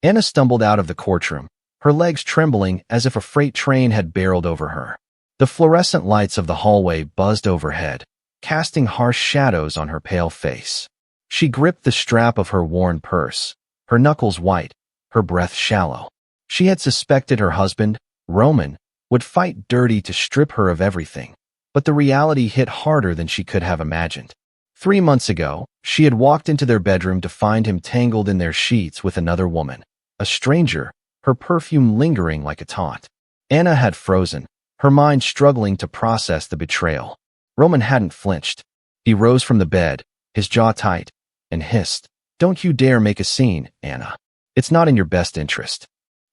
Anna stumbled out of the courtroom, her legs trembling as if a freight train had barreled over her. The fluorescent lights of the hallway buzzed overhead, casting harsh shadows on her pale face. She gripped the strap of her worn purse, her knuckles white, her breath shallow. She had suspected her husband, Roman, would fight dirty to strip her of everything, but the reality hit harder than she could have imagined. 3 months ago, she had walked into their bedroom to find him tangled in their sheets with another woman, a stranger, her perfume lingering like a taunt. Anna had frozen, her mind struggling to process the betrayal. Roman hadn't flinched. He rose from the bed, his jaw tight, and hissed, "Don't you dare make a scene, Anna. It's not in your best interest."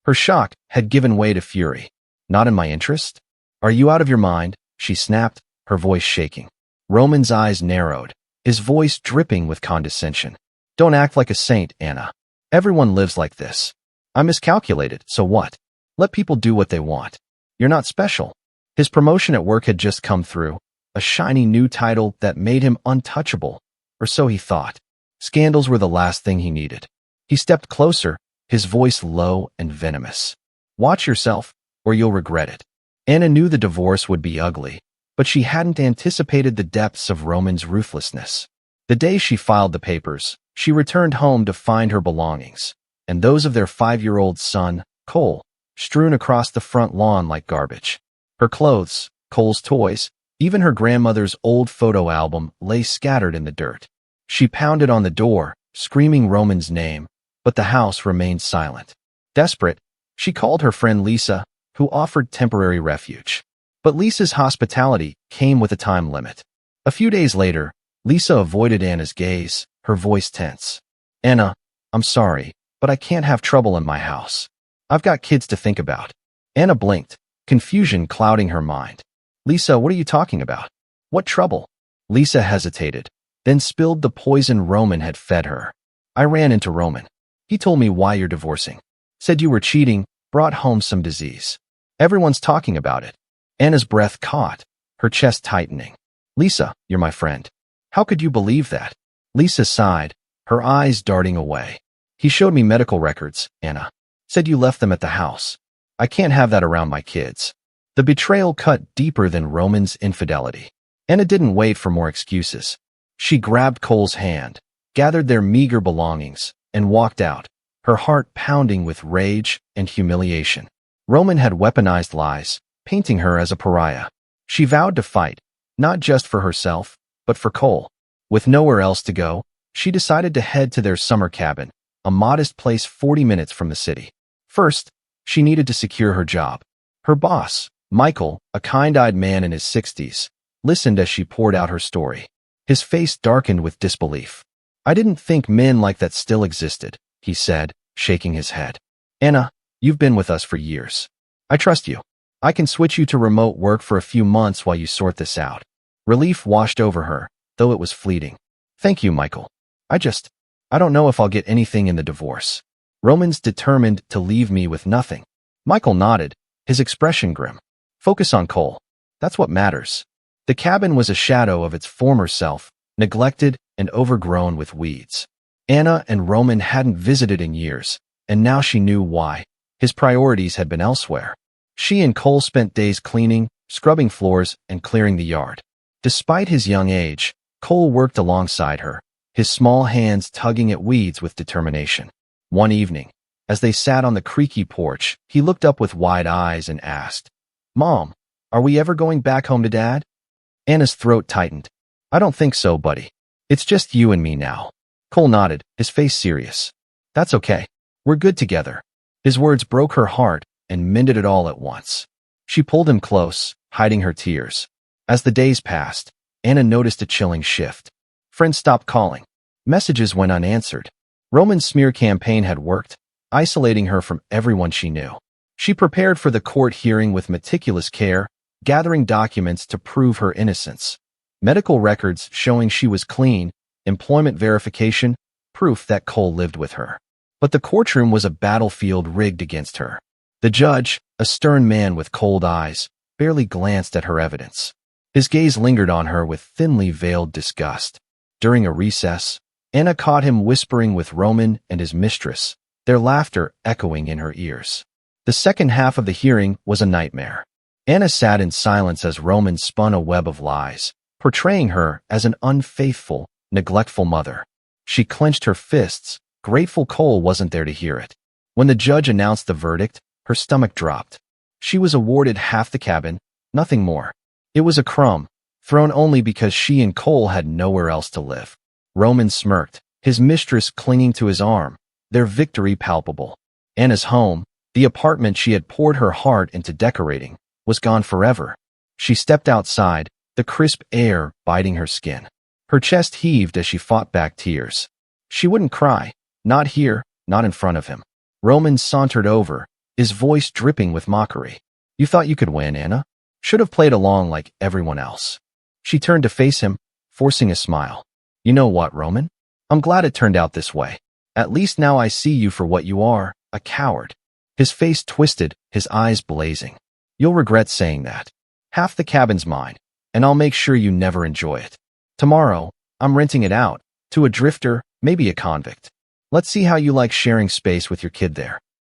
Her shock had given way to fury. "Not in my interest? Are you out of your mind?" she snapped, her voice shaking. Roman's eyes narrowed, his voice dripping with condescension. "Don't act like a saint, Anna. Everyone lives like this. I miscalculated, so what? Let people do what they want. You're not special." His promotion at work had just come through, a shiny new title that made him untouchable, or so he thought. Scandals were the last thing he needed. He stepped closer, his voice low and venomous. "Watch yourself, or you'll regret it." Anna knew the divorce would be ugly, but she hadn't anticipated the depths of Roman's ruthlessness. The day she filed the papers, she returned home to find her belongings, and those of their 5-year-old son, Cole, strewn across the front lawn like garbage. Her clothes, Cole's toys, even her grandmother's old photo album lay scattered in the dirt. She pounded on the door, screaming Roman's name, but the house remained silent. Desperate, she called her friend Lisa, who offered temporary refuge. But Lisa's hospitality came with a time limit. A few days later, Lisa avoided Anna's gaze, her voice tense. "Anna, I'm sorry, but I can't have trouble in my house. I've got kids to think about." Anna blinked, confusion clouding her mind. "Lisa, what are you talking about? What trouble?" Lisa hesitated, then spilled the poison Roman had fed her. "I ran into Roman. He told me why you're divorcing. Said you were cheating, brought home some disease. Everyone's talking about it." Anna's breath caught, her chest tightening. "Lisa, you're my friend. How could you believe that?" Lisa sighed, her eyes darting away. "He showed me medical records, Anna. Said you left them at the house. I can't have that around my kids." The betrayal cut deeper than Roman's infidelity. Anna didn't wait for more excuses. She grabbed Cole's hand, gathered their meager belongings, and walked out, her heart pounding with rage and humiliation. Roman had weaponized lies, painting her as a pariah. She vowed to fight, not just for herself, but for Cole. With nowhere else to go, she decided to head to their summer cabin, a modest place 40 minutes from the city. First, she needed to secure her job. Her boss, Michael, a kind-eyed man in his 60s, listened as she poured out her story. His face darkened with disbelief. "I didn't think men like that still existed," he said, shaking his head. "Anna, you've been with us for years. I trust you. I can switch you to remote work for a few months while you sort this out." Relief washed over her, though it was fleeting. "Thank you, Michael. I don't know if I'll get anything in the divorce. Roman's determined to leave me with nothing." Michael nodded, his expression grim. "Focus on Cole. That's what matters." The cabin was a shadow of its former self, neglected and overgrown with weeds. Anna and Roman hadn't visited in years, and now she knew why. His priorities had been elsewhere. She and Cole spent days cleaning, scrubbing floors, and clearing the yard. Despite his young age, Cole worked alongside her, his small hands tugging at weeds with determination. One evening, as they sat on the creaky porch, he looked up with wide eyes and asked, "Mom, are we ever going back home to Dad?" Anna's throat tightened. "I don't think so, buddy. It's just you and me now." Cole nodded, his face serious. "That's okay. We're good together." His words broke her heart and mended it all at once. She pulled him close, hiding her tears. As the days passed, Anna noticed a chilling shift. Friends stopped calling. Messages went unanswered. Roman's smear campaign had worked, isolating her from everyone she knew. She prepared for the court hearing with meticulous care, gathering documents to prove her innocence. Medical records showing she was clean, employment verification, proof that Cole lived with her. But the courtroom was a battlefield rigged against her. The judge, a stern man with cold eyes, barely glanced at her evidence. His gaze lingered on her with thinly veiled disgust. During a recess, Anna caught him whispering with Roman and his mistress, their laughter echoing in her ears. The second half of the hearing was a nightmare. Anna sat in silence as Roman spun a web of lies, portraying her as an unfaithful, neglectful mother. She clenched her fists, grateful Cole wasn't there to hear it. When the judge announced the verdict, her stomach dropped. She was awarded half the cabin, nothing more. It was a crumb, thrown only because she and Cole had nowhere else to live. Roman smirked, his mistress clinging to his arm, their victory palpable. Anna's home, the apartment she had poured her heart into decorating, was gone forever. She stepped outside, the crisp air biting her skin. Her chest heaved as she fought back tears. She wouldn't cry, not here, not in front of him. Roman sauntered over, his voice dripping with mockery. You thought you could win, Anna? Should have played along like everyone else. She turned to face him, forcing a smile. You know what, Roman? I'm glad it turned out this way. At least now I see you for what you are, a coward. His face twisted, his eyes blazing. You'll regret saying that. Half the cabin's mine, and I'll make sure you never enjoy it. Tomorrow, I'm renting it out, to a drifter, maybe a convict. Let's see how you like sharing space with your kid there.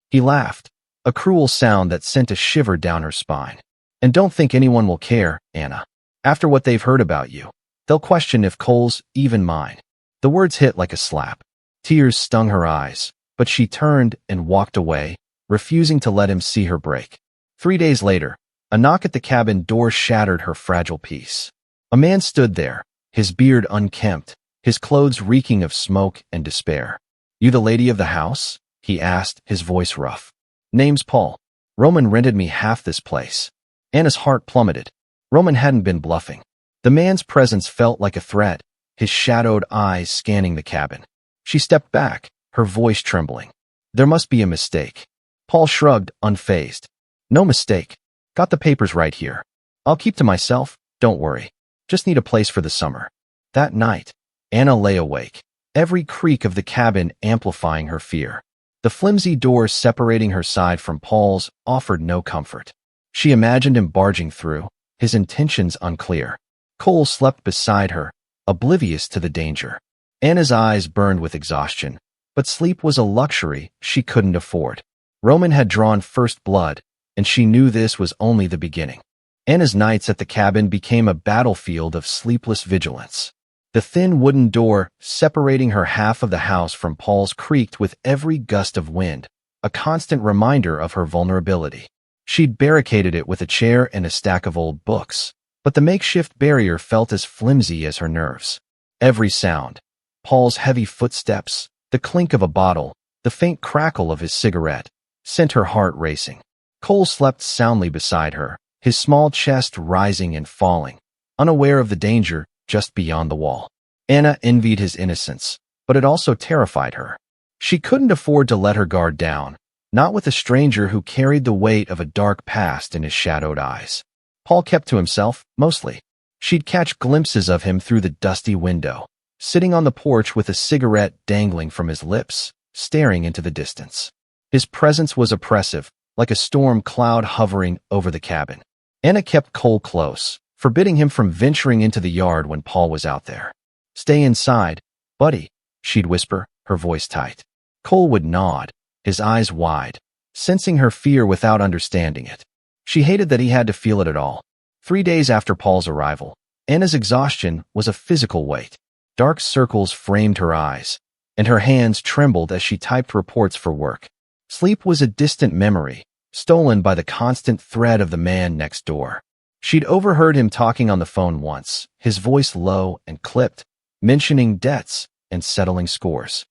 He laughed, a cruel sound that sent a shiver down her spine. And don't think anyone will care, Anna. After what they've heard about you, they'll question if Cole's even mine. The words hit like a slap. Tears stung her eyes, but she turned and walked away, refusing to let him see her break. 3 days later, a knock at the cabin door shattered her fragile peace. A man stood there, his beard unkempt, his clothes reeking of smoke and despair. You the lady of the house? He asked, his voice rough. Name's Paul. Roman rented me half this place. Anna's heart plummeted. Roman hadn't been bluffing. The man's presence felt like a threat, his shadowed eyes scanning the cabin. She stepped back, her voice trembling. There must be a mistake. Paul shrugged, unfazed. No mistake. Got the papers right here. I'll keep to myself, don't worry. Just need a place for the summer. That night, Anna lay awake, every creak of the cabin amplifying her fear. The flimsy door separating her side from Paul's offered no comfort. She imagined him barging through, his intentions unclear. Cole slept beside her, oblivious to the danger. Anna's eyes burned with exhaustion, but sleep was a luxury she couldn't afford. Roman had drawn first blood, and she knew this was only the beginning. Anna's nights at the cabin became a battlefield of sleepless vigilance. The thin wooden door separating her half of the house from Paul's creaked with every gust of wind, a constant reminder of her vulnerability. She'd barricaded it with a chair and a stack of old books, but the makeshift barrier felt as flimsy as her nerves. Every sound, Paul's heavy footsteps, the clink of a bottle, the faint crackle of his cigarette, sent her heart racing. Cole slept soundly beside her, his small chest rising and falling, unaware of the danger just beyond the wall. Anna envied his innocence, but it also terrified her. She couldn't afford to let her guard down, not with a stranger who carried the weight of a dark past in his shadowed eyes. Paul kept to himself, mostly. She'd catch glimpses of him through the dusty window, sitting on the porch with a cigarette dangling from his lips, staring into the distance. His presence was oppressive, like a storm cloud hovering over the cabin. Anna kept Cole close, forbidding him from venturing into the yard when Paul was out there. Stay inside, buddy, she'd whisper, her voice tight. Cole would nod, his eyes wide, sensing her fear without understanding it. She hated that he had to feel it at all. 3 days after Paul's arrival, Anna's exhaustion was a physical weight. Dark circles framed her eyes, and her hands trembled as she typed reports for work. Sleep was a distant memory, stolen by the constant threat of the man next door. She'd overheard him talking on the phone once, his voice low and clipped, mentioning debts and settling scores.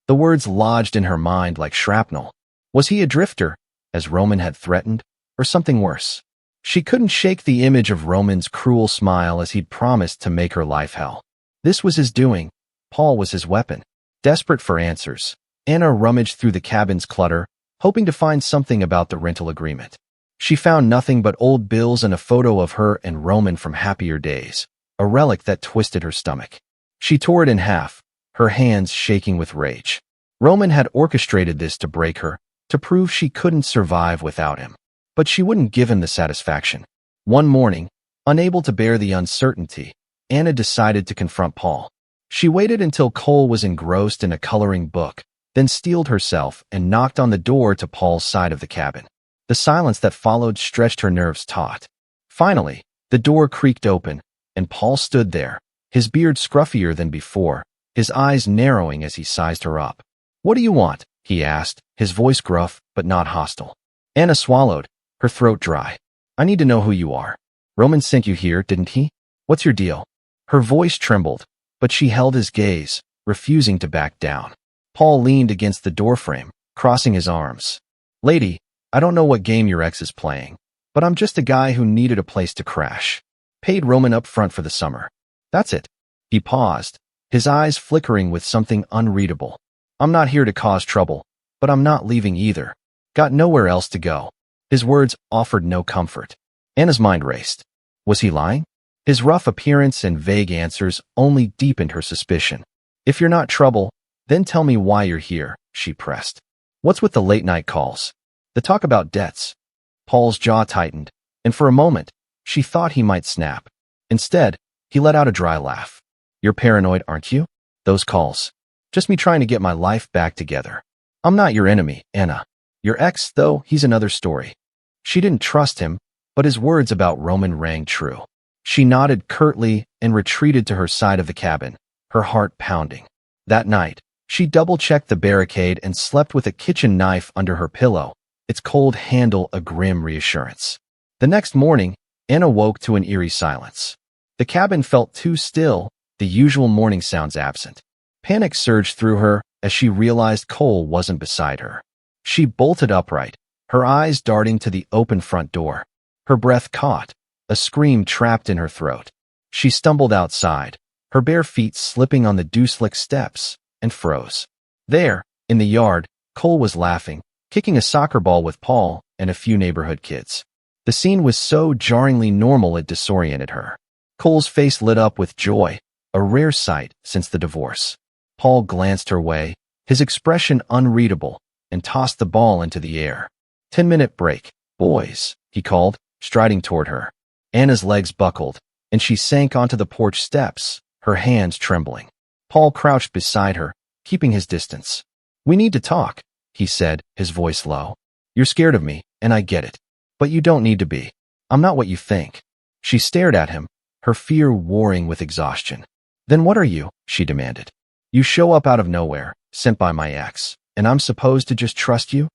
The words lodged in her mind like shrapnel. Was he a drifter, as Roman had threatened, or something worse? She couldn't shake the image of Roman's cruel smile as he'd promised to make her life hell. This was his doing. Paul was his weapon. Desperate for answers, Anna rummaged through the cabin's clutter, hoping to find something about the rental agreement. She found nothing but old bills and a photo of her and Roman from happier days, a relic that twisted her stomach. She tore it in half, her hands shaking with rage. Roman had orchestrated this to break her, to prove she couldn't survive without him. But she wouldn't give him the satisfaction. One morning, unable to bear the uncertainty, Anna decided to confront Paul. She waited until Cole was engrossed in a coloring book, then steeled herself and knocked on the door to Paul's side of the cabin. The silence that followed stretched her nerves taut. Finally, the door creaked open, and Paul stood there, his beard scruffier than before, his eyes narrowing as he sized her up. "What do you want?" he asked, his voice gruff but not hostile. Anna swallowed, her throat dry. "I need to know who you are. Roman sent you here, didn't he? What's your deal?" Her voice trembled, but she held his gaze, refusing to back down. Paul leaned against the doorframe, crossing his arms. "Lady, I don't know what game your ex is playing, but I'm just a guy who needed a place to crash. Paid Roman up front for the summer. That's it." He paused, his eyes flickering with something unreadable. "I'm not here to cause trouble, but I'm not leaving either. Got nowhere else to go." His words offered no comfort. Anna's mind raced. Was he lying? His rough appearance and vague answers only deepened her suspicion. "If you're not trouble, then tell me why you're here," she pressed. "What's with the late-night calls? The talk about debts?" Paul's jaw tightened, and for a moment, she thought he might snap. Instead, he let out a dry laugh. "You're paranoid, aren't you? Those calls. Just me trying to get my life back together. I'm not your enemy, Anna. Your ex, though, he's another story." She didn't trust him, but his words about Roman rang true. She nodded curtly and retreated to her side of the cabin, her heart pounding. That night, she double-checked the barricade and slept with a kitchen knife under her pillow, its cold handle a grim reassurance. The next morning, Anna woke to an eerie silence. The cabin felt too still, the usual morning sounds absent. Panic surged through her as she realized Cole wasn't beside her. She bolted upright, her eyes darting to the open front door. Her breath caught, a scream trapped in her throat. She stumbled outside, her bare feet slipping on the dew-slick steps, and froze. There, in the yard, Cole was laughing, kicking a soccer ball with Paul and a few neighborhood kids. The scene was so jarringly normal it disoriented her. Cole's face lit up with joy, a rare sight since the divorce. Paul glanced her way, his expression unreadable, and tossed the ball into the air. 10-minute break. "Boys," he called, striding toward her. Anna's legs buckled, and she sank onto the porch steps, her hands trembling. Paul crouched beside her, keeping his distance. "We need to talk," he said, his voice low. "You're scared of me, and I get it. But you don't need to be. I'm not what you think." She stared at him, her fear warring with exhaustion. "Then what are you?" she demanded. "You show up out of nowhere, sent by my ex, and I'm supposed to just trust you?"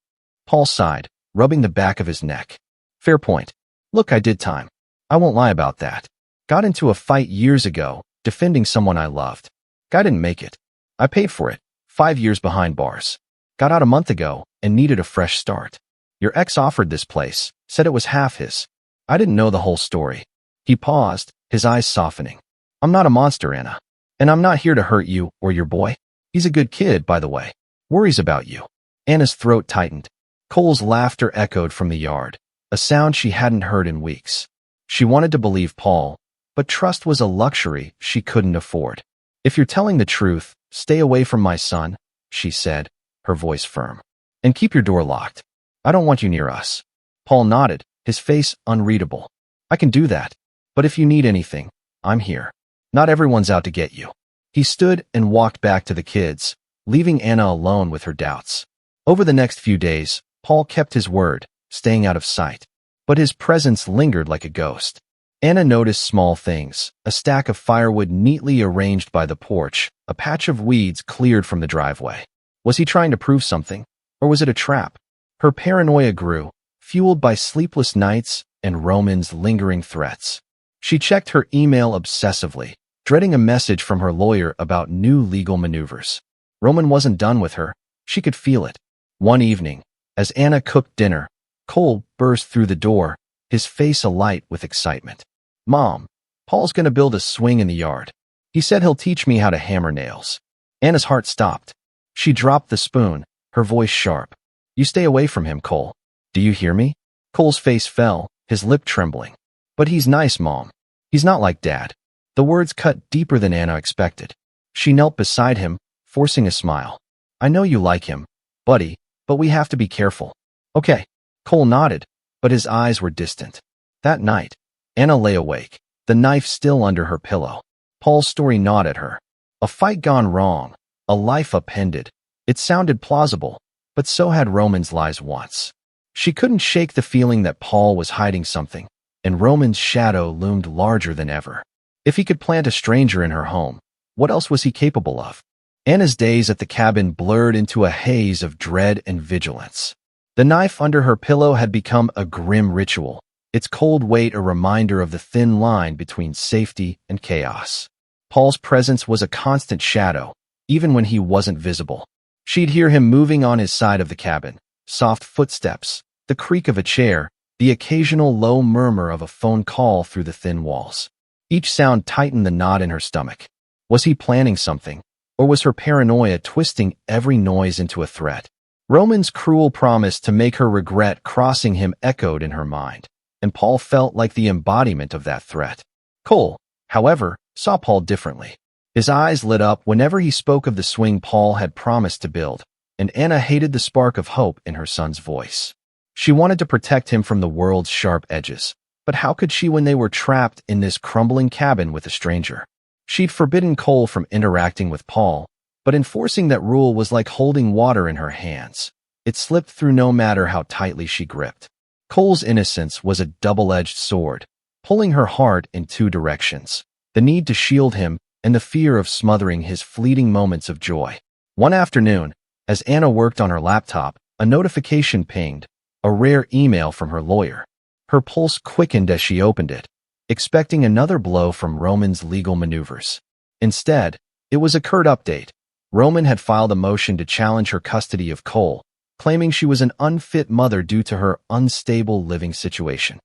Paul sighed, rubbing the back of his neck. "Fair point. Look, I did time. I won't lie about that. Got into a fight years ago, defending someone I loved. Guy didn't make it. I paid for it, 5 years behind bars. Got out a month ago and needed a fresh start. Your ex offered this place, said it was half his. I didn't know the whole story." He paused, his eyes softening. "I'm not a monster, Anna. And I'm not here to hurt you or your boy. He's a good kid, by the way. Worries about you." Anna's throat tightened. Cole's laughter echoed from the yard, a sound she hadn't heard in weeks. She wanted to believe Paul, but trust was a luxury she couldn't afford. "If you're telling the truth, stay away from my son," she said, her voice firm. "And keep your door locked. I don't want you near us." Paul nodded, his face unreadable. "I can do that. But if you need anything, I'm here. Not everyone's out to get you." He stood and walked back to the kids, leaving Anna alone with her doubts. Over the next few days, Paul kept his word, staying out of sight. But his presence lingered like a ghost. Anna noticed small things, a stack of firewood neatly arranged by the porch, a patch of weeds cleared from the driveway. Was he trying to prove something, or was it a trap? Her paranoia grew, fueled by sleepless nights and Roman's lingering threats. She checked her email obsessively, dreading a message from her lawyer about new legal maneuvers. Roman wasn't done with her. She could feel it. One evening, as Anna cooked dinner, Cole burst through the door, his face alight with excitement. "Mom, Paul's going to build a swing in the yard. He said he'll teach me how to hammer nails." Anna's heart stopped. She dropped the spoon, her voice sharp. "You stay away from him, Cole. Do you hear me?" Cole's face fell, his lip trembling. "But he's nice, Mom. He's not like Dad." The words cut deeper than Anna expected. She knelt beside him, forcing a smile. "I know you like him, buddy, but we have to be careful." "Okay." Cole nodded, but his eyes were distant. That night, Anna lay awake, the knife still under her pillow. Paul's story gnawed at her. A fight gone wrong, a life upended, It sounded plausible, but so had Roman's lies once. She couldn't shake the feeling that Paul was hiding something, and Roman's shadow loomed larger than ever. If he could plant a stranger in her home, what else was he capable of? Anna's days at the cabin blurred into a haze of dread and vigilance. The knife under her pillow had become a grim ritual, its cold weight a reminder of the thin line between safety and chaos. Paul's presence was a constant shadow, even when he wasn't visible. She'd hear him moving on his side of the cabin, soft footsteps, the creak of a chair, the occasional low murmur of a phone call through the thin walls. Each sound tightened the knot in her stomach. Was he planning something, or was her paranoia twisting every noise into a threat? Roman's cruel promise to make her regret crossing him echoed in her mind, and Paul felt like the embodiment of that threat. Cole, however, saw Paul differently. His eyes lit up whenever he spoke of the swing Paul had promised to build, and Anna hated the spark of hope in her son's voice. She wanted to protect him from the world's sharp edges, but how could she when they were trapped in this crumbling cabin with a stranger? She'd forbidden Cole from interacting with Paul, but enforcing that rule was like holding water in her hands. It slipped through no matter how tightly she gripped. Cole's innocence was a double-edged sword, pulling her heart in two directions: the need to shield him and the fear of smothering his fleeting moments of joy. One afternoon, as Anna worked on her laptop, a notification pinged, a rare email from her lawyer. Her pulse quickened as she opened it, expecting another blow from Roman's legal maneuvers. Instead, it was a curt update. Roman had filed a motion to challenge her custody of Cole, claiming she was an unfit mother due to her unstable living situation.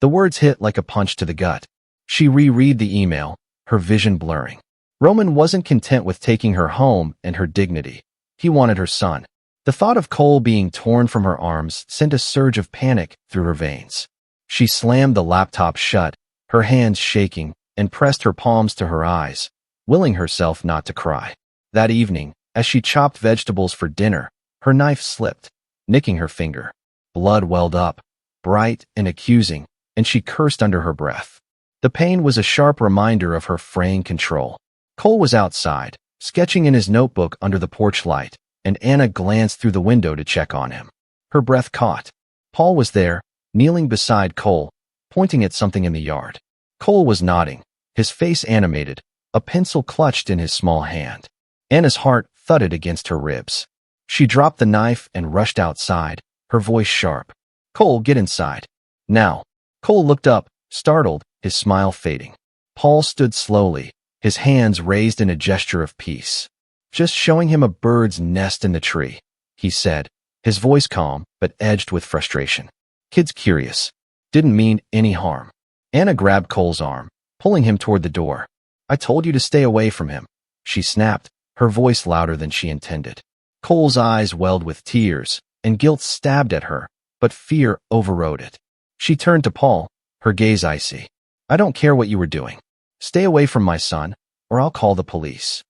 The words hit like a punch to the gut. She reread the email, her vision blurring. Roman wasn't content with taking her home and her dignity. He wanted her son. The thought of Cole being torn from her arms sent a surge of panic through her veins. She slammed the laptop shut, her hands shaking, and pressed her palms to her eyes, willing herself not to cry. That evening, as she chopped vegetables for dinner, her knife slipped, nicking her finger. Blood welled up, bright and accusing, and she cursed under her breath. The pain was a sharp reminder of her fraying control. Cole was outside, sketching in his notebook under the porch light, and Anna glanced through the window to check on him. Her breath caught. Paul was there, kneeling beside Cole, pointing at something in the yard. Cole was nodding, his face animated, a pencil clutched in his small hand. Anna's heart thudded against her ribs. She dropped the knife and rushed outside, her voice sharp. "Cole, get inside. Now." Cole looked up, startled, his smile fading. Paul stood slowly, his hands raised in a gesture of peace. "Just showing him a bird's nest in the tree," he said, his voice calm but edged with frustration. "Kid's curious. Didn't mean any harm." Anna grabbed Cole's arm, pulling him toward the door. "I told you to stay away from him," she snapped, her voice louder than she intended. Cole's eyes welled with tears, and guilt stabbed at her, but fear overrode it. She turned to Paul, her gaze icy. "I don't care what you were doing. Stay away from my son, or I'll call the police."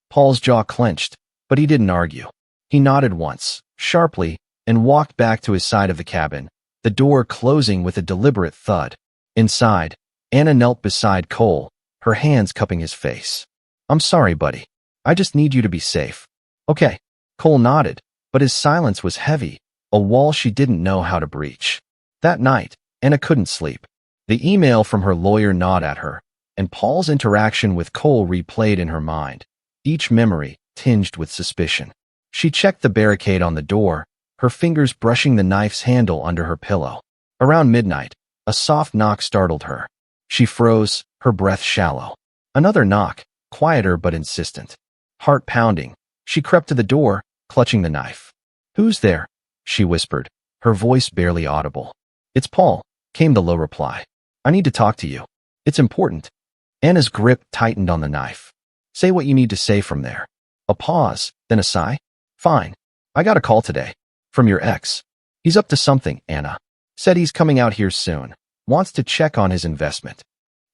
Paul's jaw clenched, but he didn't argue. He nodded once, sharply, and walked back to his side of the cabin, the door closing with a deliberate thud. Inside, Anna knelt beside Cole, her hands cupping his face. "I'm sorry, buddy. I just need you to be safe." "Okay." Cole nodded, but his silence was heavy, a wall she didn't know how to breach. That night, Anna couldn't sleep. The email from her lawyer gnawed at her, and Paul's interaction with Cole replayed in her mind, each memory tinged with suspicion. She checked the barricade on the door, her fingers brushing the knife's handle under her pillow. Around midnight, a soft knock startled her. She froze, her breath shallow. Another knock, quieter but insistent. Heart pounding, she crept to the door, clutching the knife. "Who's there?" she whispered, her voice barely audible. "It's Paul," came the low reply. "I need to talk to you. It's important." Anna's grip tightened on the knife. "Say what you need to say from there." A pause, then a sigh. "Fine. I got a call today. From your ex. He's up to something, Anna. Said he's coming out here soon. Wants to check on his investment.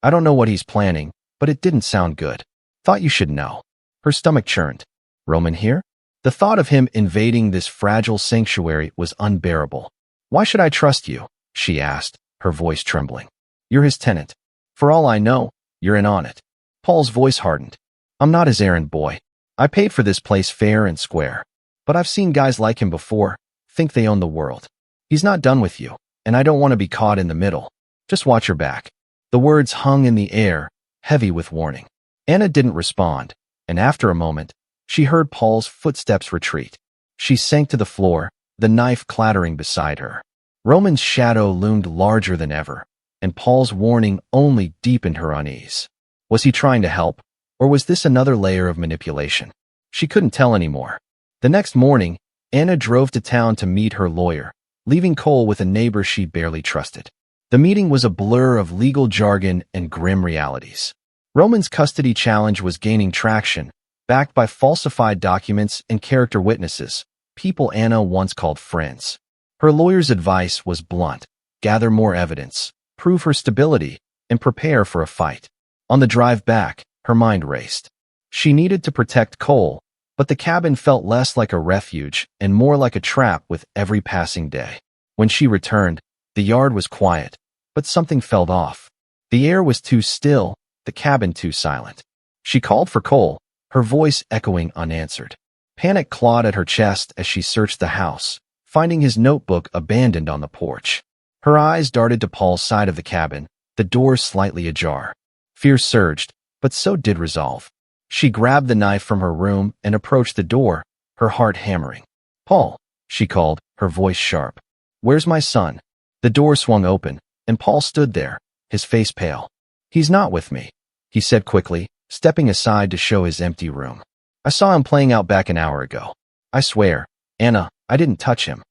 I don't know what he's planning, but it didn't sound good. Thought you should know." Her stomach churned. Roman here? The thought of him invading this fragile sanctuary was unbearable. "Why should I trust you?" she asked, her voice trembling. "You're his tenant. For all I know, you're in on it." Paul's voice hardened. "I'm not his errand boy. I paid for this place fair and square." But I've seen guys like him before, think they own the world. He's not done with you, and I don't want to be caught in the middle. Just watch your back." The words hung in the air, heavy with warning. Anna didn't respond, and after a moment, she heard Paul's footsteps retreat. She sank to the floor, the knife clattering beside her. Roman's shadow loomed larger than ever, and Paul's warning only deepened her unease. Was he trying to help, or was this another layer of manipulation? She couldn't tell anymore. The next morning, Anna drove to town to meet her lawyer, leaving Cole with a neighbor she barely trusted. The meeting was a blur of legal jargon and grim realities. Roman's custody challenge was gaining traction, backed by falsified documents and character witnesses, people Anna once called friends. Her lawyer's advice was blunt: gather more evidence, prove her stability, and prepare for a fight. On the drive back, her mind raced. She needed to protect Cole, but the cabin felt less like a refuge and more like a trap with every passing day. When she returned, the yard was quiet, but something felt off. The air was too still, the cabin too silent. She called for Cole, her voice echoing unanswered. Panic clawed at her chest as she searched the house, finding his notebook abandoned on the porch. Her eyes darted to Paul's side of the cabin, the door slightly ajar. Fear surged, but so did resolve. She grabbed the knife from her room and approached the door, her heart hammering. "Paul," she called, her voice sharp. "Where's my son?" The door swung open, and Paul stood there, his face pale. "He's not with me," he said quickly, stepping aside to show his empty room. "I saw him playing out back an hour ago. I swear, Anna, I didn't touch him."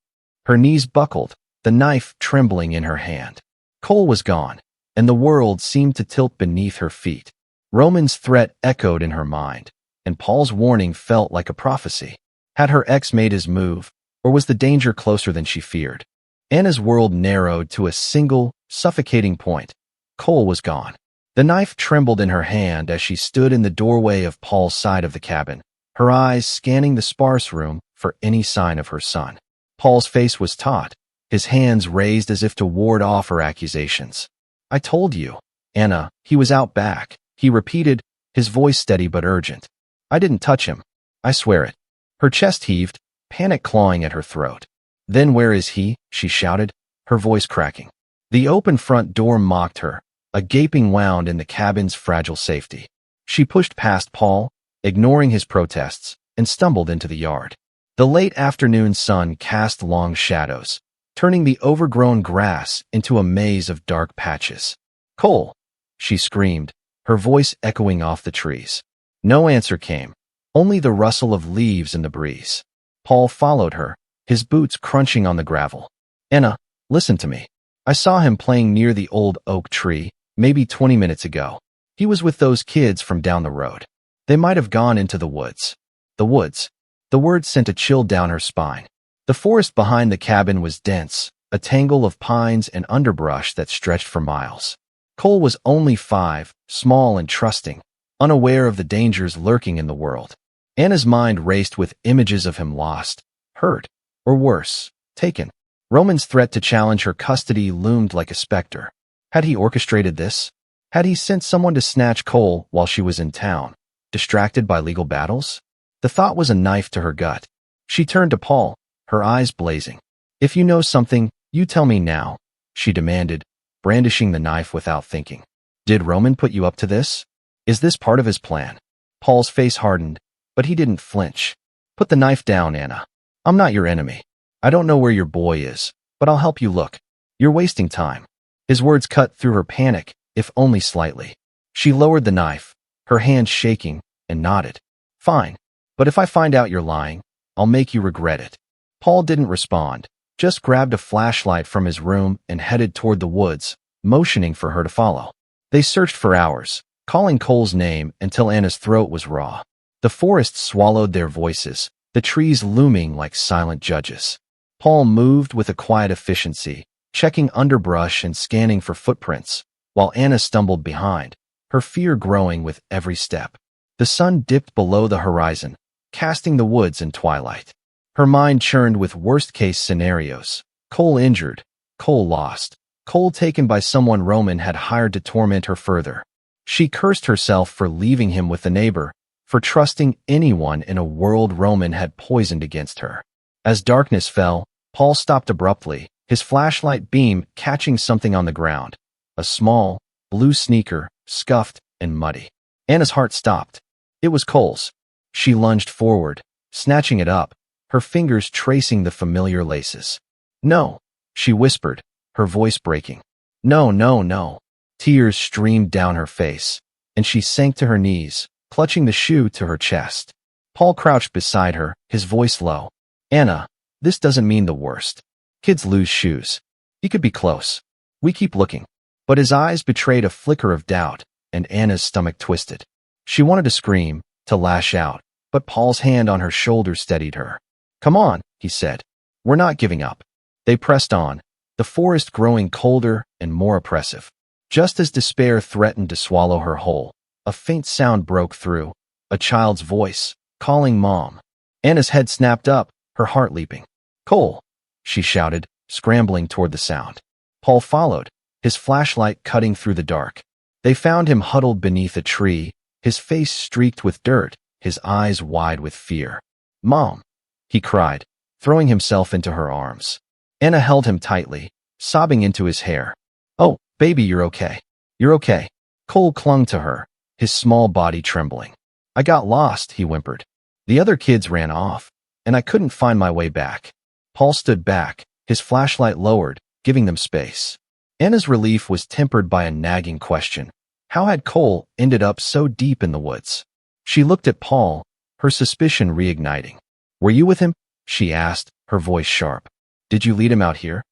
Her knees buckled, the knife trembling in her hand. Cole was gone, and the world seemed to tilt beneath her feet. Roman's threat echoed in her mind, and Paul's warning felt like a prophecy. Had her ex made his move, or was the danger closer than she feared? Anna's world narrowed to a single, suffocating point. Cole was gone. The knife trembled in her hand as she stood in the doorway of Paul's side of the cabin, her eyes scanning the sparse room for any sign of her son. Paul's face was taut, his hands raised as if to ward off her accusations. "I told you, Anna, he was out back," he repeated, his voice steady but urgent. "I didn't touch him. I swear it." Her chest heaved, panic clawing at her throat. "Then where is he?" she shouted, her voice cracking. The open front door mocked her, a gaping wound in the cabin's fragile safety. She pushed past Paul, ignoring his protests, and stumbled into the yard. The late afternoon sun cast long shadows, turning the overgrown grass into a maze of dark patches. "Cole!" she screamed, her voice echoing off the trees. No answer came, only the rustle of leaves in the breeze. Paul followed her, his boots crunching on the gravel. "Anna, listen to me. I saw him playing near the old oak tree, maybe 20 minutes ago. He was with those kids from down the road. They might have gone into the woods." The woods. The word sent a chill down her spine. The forest behind the cabin was dense, a tangle of pines and underbrush that stretched for miles. Cole was only 5, small and trusting, unaware of the dangers lurking in the world. Anna's mind raced with images of him lost, hurt, or worse, taken. Roman's threat to challenge her custody loomed like a specter. Had he orchestrated this? Had he sent someone to snatch Cole while she was in town, distracted by legal battles? The thought was a knife to her gut. She turned to Paul, her eyes blazing. "If you know something, you tell me now," she demanded, brandishing the knife without thinking. "Did Roman put you up to this? Is this part of his plan?" Paul's face hardened, but he didn't flinch. "Put the knife down, Anna. I'm not your enemy. I don't know where your boy is, but I'll help you look. You're wasting time." His words cut through her panic, if only slightly. She lowered the knife, her hand shaking, and nodded. "Fine, but if I find out you're lying, I'll make you regret it." Paul didn't respond, just grabbed a flashlight from his room and headed toward the woods, motioning for her to follow. They searched for hours, calling Cole's name until Anna's throat was raw. The forest swallowed their voices, the trees looming like silent judges. Paul moved with a quiet efficiency, checking underbrush and scanning for footprints, while Anna stumbled behind, her fear growing with every step. The sun dipped below the horizon, casting the woods in twilight. Her mind churned with worst-case scenarios. Cole injured, Cole lost, Cole taken by someone Roman had hired to torment her further. She cursed herself for leaving him with the neighbor, for trusting anyone in a world Roman had poisoned against her. As darkness fell, Paul stopped abruptly, his flashlight beam catching something on the ground. A small, blue sneaker, scuffed and muddy. Anna's heart stopped. It was Cole's. She lunged forward, snatching it up, her fingers tracing the familiar laces. "No," she whispered, her voice breaking. "No, no, no." Tears streamed down her face, and she sank to her knees, clutching the shoe to her chest. Paul crouched beside her, his voice low. "Anna, this doesn't mean the worst. Kids lose shoes. He could be close. We keep looking." But his eyes betrayed a flicker of doubt, and Anna's stomach twisted. She wanted to scream, to lash out, but Paul's hand on her shoulder steadied her. "Come on," he said. "We're not giving up." They pressed on, the forest growing colder and more oppressive. Just as despair threatened to swallow her whole, a faint sound broke through, a child's voice, calling Mom. Anna's head snapped up, her heart leaping. "Cole!" she shouted, scrambling toward the sound. Paul followed, his flashlight cutting through the dark. They found him huddled beneath a tree, his face streaked with dirt, his eyes wide with fear. "Mom!" he cried, throwing himself into her arms. Anna held him tightly, sobbing into his hair. "Oh, baby, you're okay. You're okay." Cole clung to her, his small body trembling. "I got lost," he whimpered. "The other kids ran off, and I couldn't find my way back." Paul stood back, his flashlight lowered, giving them space. Anna's relief was tempered by a nagging question. How had Cole ended up so deep in the woods? She looked at Paul, her suspicion reigniting. "Were you with him?" she asked, her voice sharp. "Did you lead him out here?"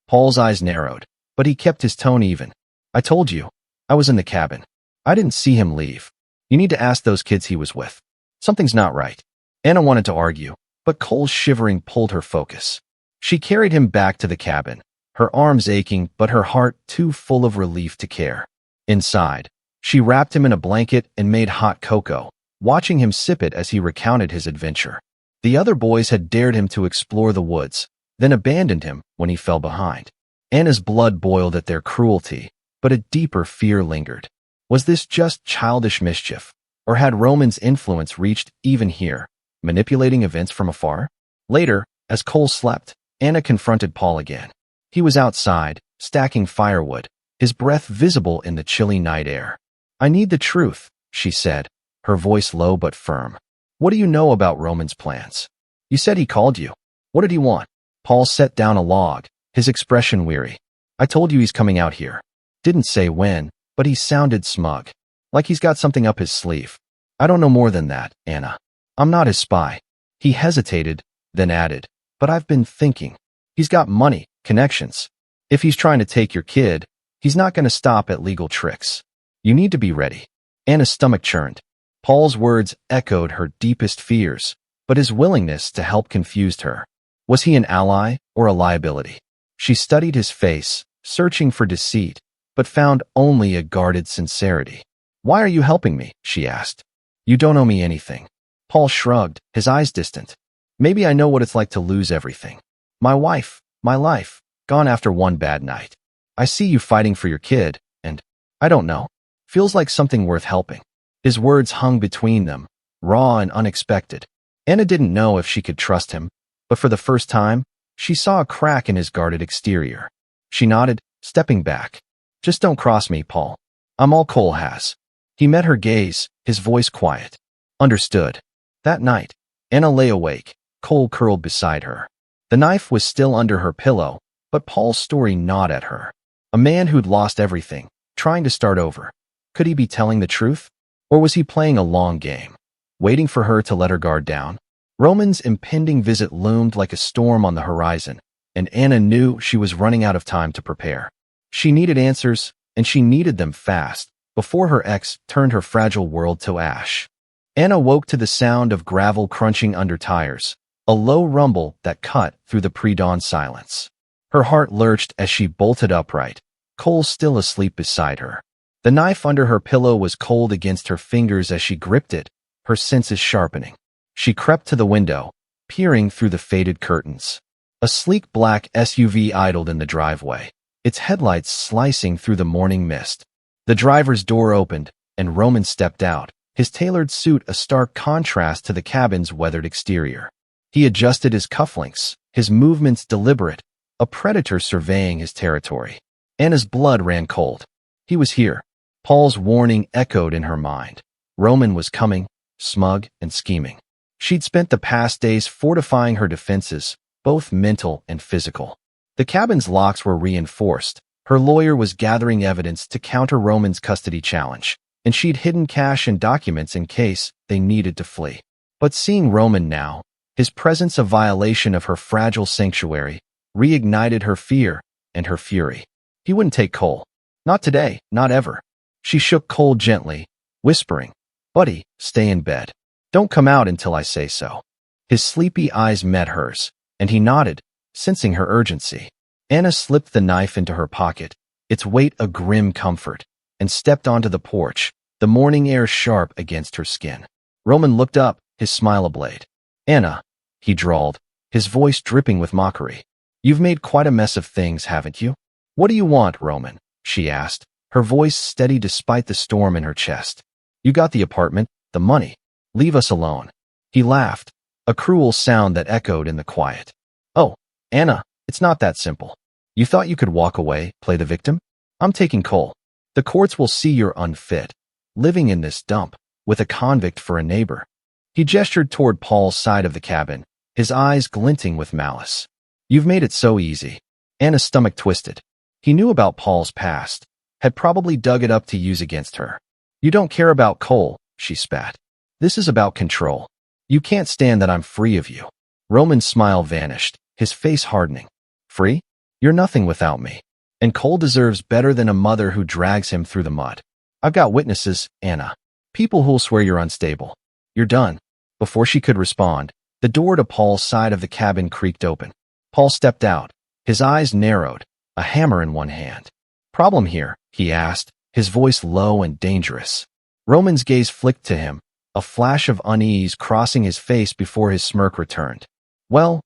Paul's eyes narrowed, but he kept his tone even. "I told you. I was in the cabin. I didn't see him leave. You need to ask those kids he was with. Something's not right." Anna wanted to argue, but Cole's shivering pulled her focus. She carried him back to the cabin, her arms aching but her heart too full of relief to care. Inside, she wrapped him in a blanket and made hot cocoa, watching him sip it as he recounted his adventure. The other boys had dared him to explore the woods, then abandoned him when he fell behind. Anna's blood boiled at their cruelty, but a deeper fear lingered. Was this just childish mischief, or had Roman's influence reached even here, manipulating events from afar? Later, as Cole slept, Anna confronted Paul again. He was outside, stacking firewood, his breath visible in the chilly night air. "I need the truth," she said, her voice low but firm. "What do you know about Roman's plans? You said he called you. What did he want?" Paul set down a log, his expression weary. "I told you he's coming out here. Didn't say when, but he sounded smug, like he's got something up his sleeve. I don't know more than that, Anna. I'm not his spy." He hesitated, then added, "But I've been thinking. He's got money, connections. If he's trying to take your kid, he's not going to stop at legal tricks. You need to be ready." Anna's stomach churned. Paul's words echoed her deepest fears, but his willingness to help confused her. Was he an ally or a liability? She studied his face, searching for deceit, but found only a guarded sincerity. "Why are you helping me?" she asked. "You don't owe me anything." Paul shrugged, his eyes distant. "Maybe I know what it's like to lose everything. My wife, my life, gone after one bad night. I see you fighting for your kid, and, I don't know, feels like something worth helping." His words hung between them, raw and unexpected. Anna didn't know if she could trust him, but for the first time, she saw a crack in his guarded exterior. She nodded, stepping back. "Just don't cross me, Paul. I'm all Cole has." He met her gaze, his voice quiet. "Understood." That night, Anna lay awake, Cole curled beside her. The knife was still under her pillow, but Paul's story gnawed at her. A man who'd lost everything, trying to start over. Could he be telling the truth? Or was he playing a long game, waiting for her to let her guard down? Roman's impending visit loomed like a storm on the horizon, and Anna knew she was running out of time to prepare. She needed answers, and she needed them fast, before her ex turned her fragile world to ash. Anna woke to the sound of gravel crunching under tires, a low rumble that cut through the pre-dawn silence. Her heart lurched as she bolted upright, Cole still asleep beside her. The knife under her pillow was cold against her fingers as she gripped it, her senses sharpening. She crept to the window, peering through the faded curtains. A sleek black SUV idled in the driveway, its headlights slicing through the morning mist. The driver's door opened, and Roman stepped out, his tailored suit a stark contrast to the cabin's weathered exterior. He adjusted his cufflinks, his movements deliberate, a predator surveying his territory. Anna's blood ran cold. He was here. Paul's warning echoed in her mind. Roman was coming, smug and scheming. She'd spent the past days fortifying her defenses, both mental and physical. The cabin's locks were reinforced. Her lawyer was gathering evidence to counter Roman's custody challenge, and she'd hidden cash and documents in case they needed to flee. But seeing Roman now, his presence a violation of her fragile sanctuary, reignited her fear and her fury. He wouldn't take Cole. Not today, not ever. She shook Cole gently, whispering, "Buddy, stay in bed. Don't come out until I say so." His sleepy eyes met hers, and he nodded, sensing her urgency. Anna slipped the knife into her pocket, its weight a grim comfort, and stepped onto the porch, the morning air sharp against her skin. Roman looked up, his smile ablaze. "Anna," he drawled, his voice dripping with mockery. "You've made quite a mess of things, haven't you?" "What do you want, Roman?" she asked, her voice steady despite the storm in her chest. "You got the apartment, the money. Leave us alone." He laughed, a cruel sound that echoed in the quiet. "Oh, Anna, it's not that simple. You thought you could walk away, play the victim? I'm taking Cole. The courts will see you're unfit, living in this dump, with a convict for a neighbor." He gestured toward Paul's side of the cabin, his eyes glinting with malice. "You've made it so easy." Anna's stomach twisted. He knew about Paul's past, had probably dug it up to use against her. "You don't care about Cole," she spat. "This is about control. You can't stand that I'm free of you." Roman's smile vanished, his face hardening. "Free? You're nothing without me. And Cole deserves better than a mother who drags him through the mud. I've got witnesses, Anna. People who'll swear you're unstable. You're done." Before she could respond, the door to Paul's side of the cabin creaked open. Paul stepped out, his eyes narrowed, a hammer in one hand. "Problem here?" he asked, his voice low and dangerous. Roman's gaze flicked to him, a flash of unease crossing his face before his smirk returned. Well,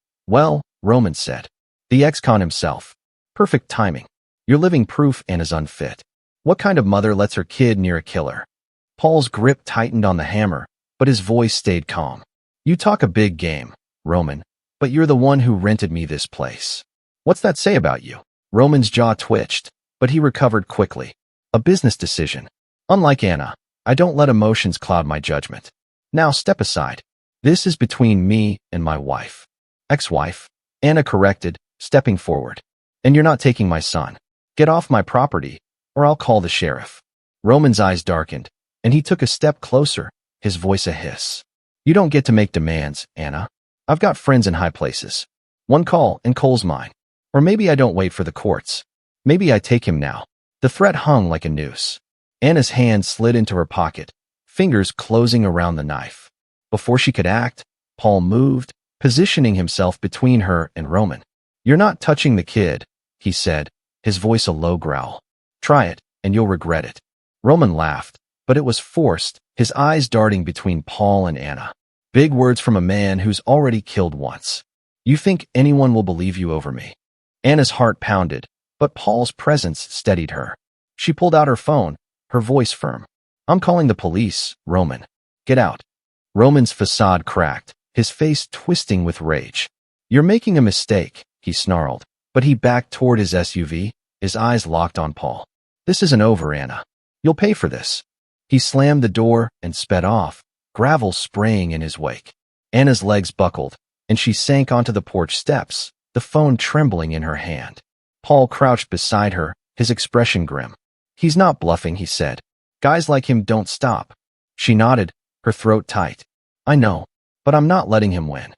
Roman said. "The ex-con himself. Perfect timing. You're living proof Anna's unfit. What kind of mother lets her kid near a killer?" Paul's grip tightened on the hammer, but his voice stayed calm. "You talk a big game, Roman, but you're the one who rented me this place. What's that say about you?" Roman's jaw twitched, but he recovered quickly. "A business decision. Unlike Anna, I don't let emotions cloud my judgment. Now step aside. This is between me and my wife." "Ex-wife," Anna corrected, stepping forward. "And you're not taking my son. Get off my property, or I'll call the sheriff." Roman's eyes darkened, and he took a step closer, his voice a hiss. "You don't get to make demands, Anna. I've got friends in high places. One call and Cole's mine. Or maybe I don't wait for the courts. Maybe I take him now." The threat hung like a noose. Anna's hand slid into her pocket, fingers closing around the knife. Before she could act, Paul moved, positioning himself between her and Roman. "You're not touching the kid," he said, his voice a low growl. "Try it, and you'll regret it." Roman laughed, but it was forced, his eyes darting between Paul and Anna. Big words from a man who's already killed once. "You think anyone will believe you over me?" Anna's heart pounded, but Paul's presence steadied her. She pulled out her phone, her voice firm. "I'm calling the police, Roman. Get out." Roman's facade cracked, his face twisting with rage. "You're making a mistake," he snarled, but he backed toward his SUV, his eyes locked on Paul. "This isn't over, Anna. You'll pay for this." He slammed the door and sped off, gravel spraying in his wake. Anna's legs buckled, and she sank onto the porch steps, the phone trembling in her hand. Paul crouched beside her, his expression grim. "He's not bluffing," he said. "Guys like him don't stop." She nodded, her throat tight. "I know, but I'm not letting him win."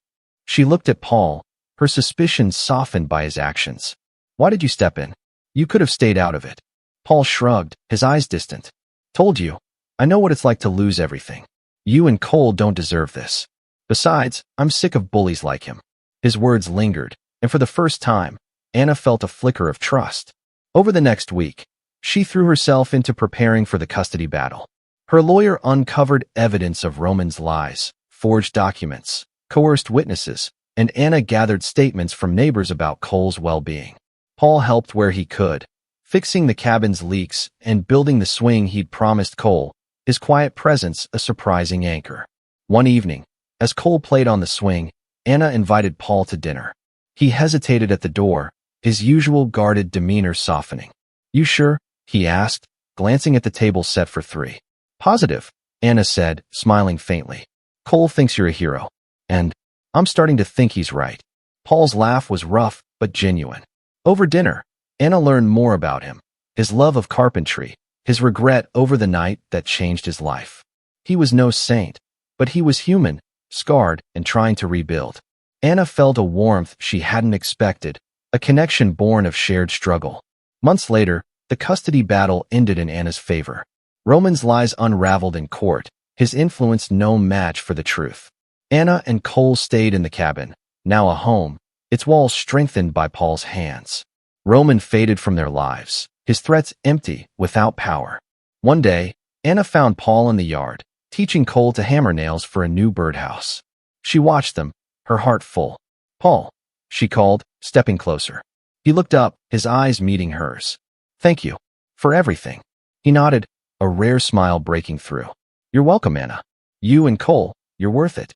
She looked at Paul, her suspicions softened by his actions. "Why did you step in? You could have stayed out of it." Paul shrugged, his eyes distant. "Told you. I know what it's like to lose everything. You and Cole don't deserve this. Besides, I'm sick of bullies like him." His words lingered, and for the first time, Anna felt a flicker of trust. Over the next week, she threw herself into preparing for the custody battle. Her lawyer uncovered evidence of Roman's lies, forged documents, coerced witnesses, and Anna gathered statements from neighbors about Cole's well-being. Paul helped where he could, fixing the cabin's leaks and building the swing he'd promised Cole, his quiet presence a surprising anchor. One evening, as Cole played on the swing, Anna invited Paul to dinner. He hesitated at the door, his usual guarded demeanor softening. "You sure?" he asked, glancing at the table set for three. "Positive," Anna said, smiling faintly. "Cole thinks you're a hero. And I'm starting to think he's right." Paul's laugh was rough, but genuine. Over dinner, Anna learned more about him, his love of carpentry, his regret over the night that changed his life. He was no saint, but he was human, scarred, and trying to rebuild. Anna felt a warmth she hadn't expected, a connection born of shared struggle. Months later, the custody battle ended in Anna's favor. Roman's lies unraveled in court, his influence no match for the truth. Anna and Cole stayed in the cabin, now a home, its walls strengthened by Paul's hands. Roman faded from their lives, his threats empty, without power. One day, Anna found Paul in the yard, teaching Cole to hammer nails for a new birdhouse. She watched them, her heart full. "Paul," she called, stepping closer. He looked up, his eyes meeting hers. "Thank you. For everything." He nodded, a rare smile breaking through. "You're welcome, Anna. You and Cole, you're worth it."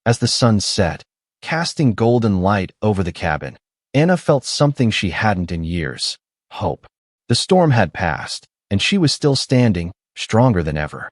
As the sun set, casting golden light over the cabin, Anna felt something she hadn't in years: hope. The storm had passed, and she was still standing, stronger than ever.